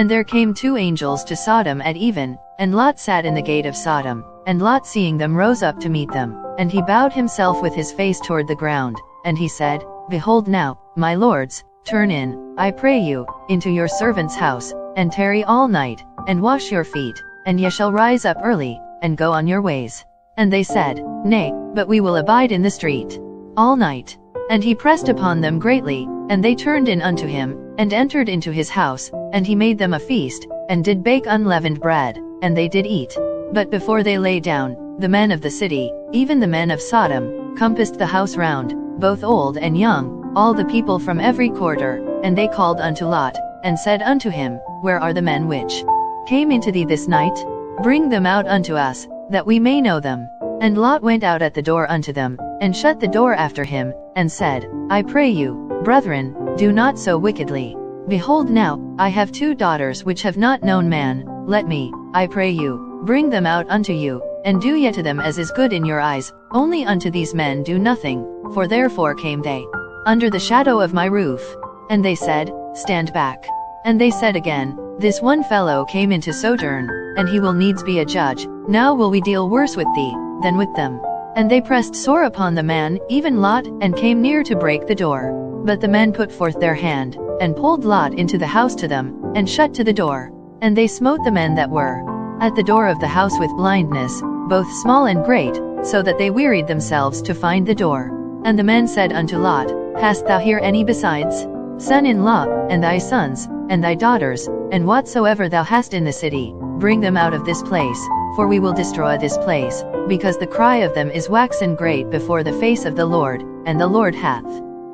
And there came 2 angels to Sodom at even, and Lot sat in the gate of Sodom. And Lot seeing them rose up to meet them, and he bowed himself with his face toward the ground, and he said, Behold now, my lords, turn in, I pray you, into your servant's house, and tarry all night, and wash your feet, and ye shall rise up early, and go on your ways. And they said, Nay, but we will abide in the street all night. And he pressed upon them greatly, and they turned in unto him, and entered into his house, and he made them a feast, and did bake unleavened bread, and they did eat. But before they lay down, the men of the city, even the men of Sodom, compassed the house round, both old and young, all the people from every quarter. And they called unto Lot, and said unto him, Where are the men which came into thee this night? Bring them out unto us, that we may know them. And Lot went out at the door unto them, and shut the door after him, and said, I pray you, brethren, do not so wickedly. Behold now, I have 2 daughters which have not known man. Let me, I pray you, bring them out unto you, and do ye to them as is good in your eyes. Only unto these men do nothing, for therefore came they under the shadow of my roof. And they said, Stand back. And they said again, This one fellow came into sojourn, and he will needs be a judge. Now will we deal worse with thee than with them. And they pressed sore upon the man, even Lot, and came near to break the door. But the men put forth their hand, and pulled Lot into the house to them, and shut to the door. And they smote the men that were at the door of the house with blindness, both small and great, so that they wearied themselves to find the door. And the men said unto Lot, Hast thou here any besides son-in-law, and thy sons, and thy daughters, and whatsoever thou hast in the city? Bring them out of this place, for we will destroy this place, because the cry of them is waxen great before the face of the Lord, and the Lord hath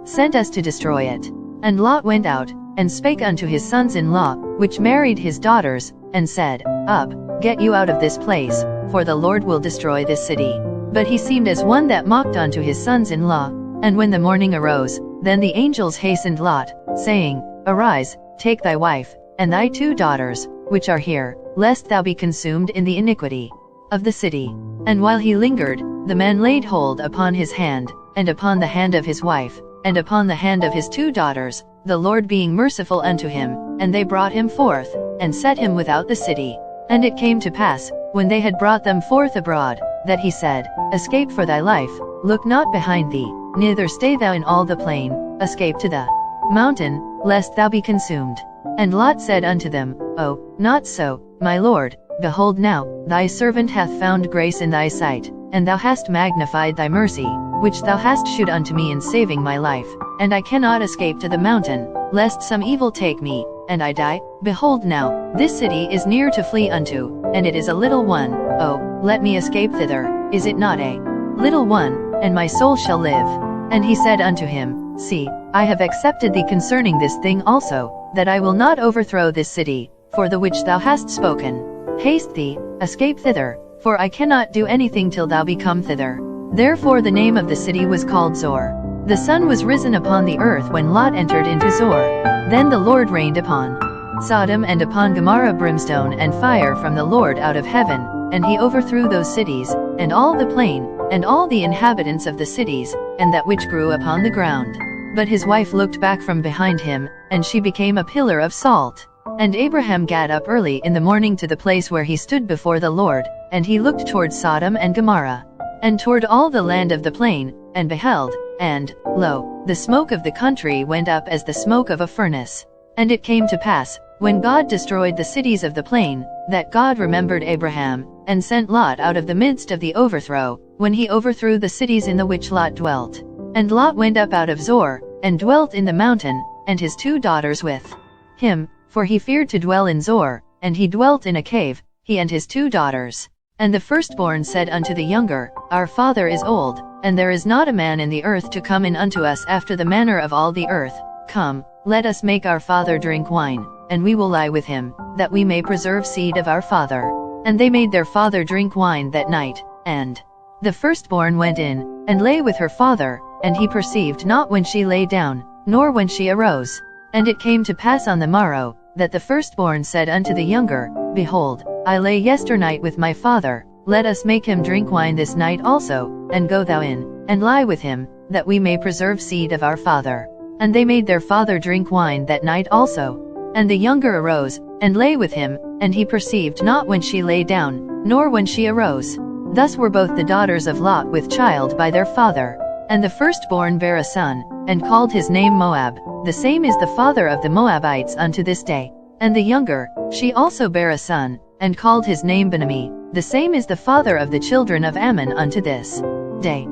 sent us to destroy it. And Lot went out, and spake unto his sons-in-law, which married his daughters, and said, Up, get you out of this place, for the Lord will destroy this city. But he seemed as one that mocked unto his sons-in-law. And when the morning arose, then the angels hastened Lot, saying, Arise, take thy wife, and thy 2 daughters, which are here, lest thou be consumed in the iniquity of the city. And while he lingered, the men laid hold upon his hand, and upon the hand of his wife, and upon the hand of his 2 daughters, the Lord being merciful unto him, and they brought him forth, and set him without the city. And it came to pass, when they had brought them forth abroad, that he said, Escape for thy life, look not behind thee, neither stay thou in all the plain, escape to the mountain, lest thou be consumed. And Lot said unto them, Oh, not so, my lord, behold now, thy servant hath found grace in thy sight, and thou hast magnified thy mercy, which thou hast shewed unto me in saving my life, and I cannot escape to the mountain, lest some evil take me, and I die. Behold now, this city is near to flee unto, and it is a little one. Oh, let me escape thither, is it not a little one, and my soul shall live? And he said unto him, See, I have accepted thee concerning this thing also, that I will not overthrow this city, for the which thou hast spoken. Haste thee, escape thither, for I cannot do anything till thou be come thither. Therefore the name of the city was called Zor. The sun was risen upon the earth when Lot entered into Zor. Then the Lord rained upon Sodom and upon Gomorrah brimstone and fire from the Lord out of heaven, and he overthrew those cities, and all the plain, and all the inhabitants of the cities, and that which grew upon the ground. But his wife looked back from behind him, and she became a pillar of salt. And Abraham gat up early in the morning to the place where he stood before the Lord, and he looked toward Sodom and Gomorrah, and toward all the land of the plain, and beheld, and, lo, the smoke of the country went up as the smoke of a furnace. And it came to pass, when God destroyed the cities of the plain, that God remembered Abraham, and sent Lot out of the midst of the overthrow, when he overthrew the cities in the which Lot dwelt. And Lot went up out of Zor, and dwelt in the mountain, and his 2 daughters with him, for he feared to dwell in Zor, and he dwelt in a cave, he and his 2 daughters. And the firstborn said unto the younger, Our father is old, and there is not a man in the earth to come in unto us after the manner of all the earth. Come, let us make our father drink wine, and we will lie with him, that we may preserve seed of our father. And they made their father drink wine that night, and the firstborn went in, and lay with her father, and he perceived not when she lay down, nor when she arose. And it came to pass on the morrow, that the firstborn said unto the younger, Behold, I lay yesternight with my father, let us make him drink wine this night also, and go thou in, and lie with him, that we may preserve seed of our father. And they made their father drink wine that night also. And the younger arose, and lay with him, and he perceived not when she lay down, nor when she arose. Thus were both the daughters of Lot with child by their father. And the firstborn bare a son, and called his name Moab. The same is the father of the Moabites unto this day. And the younger, she also bare a son, and called his name Ben-ammi. The same is the father of the children of Ammon unto this day.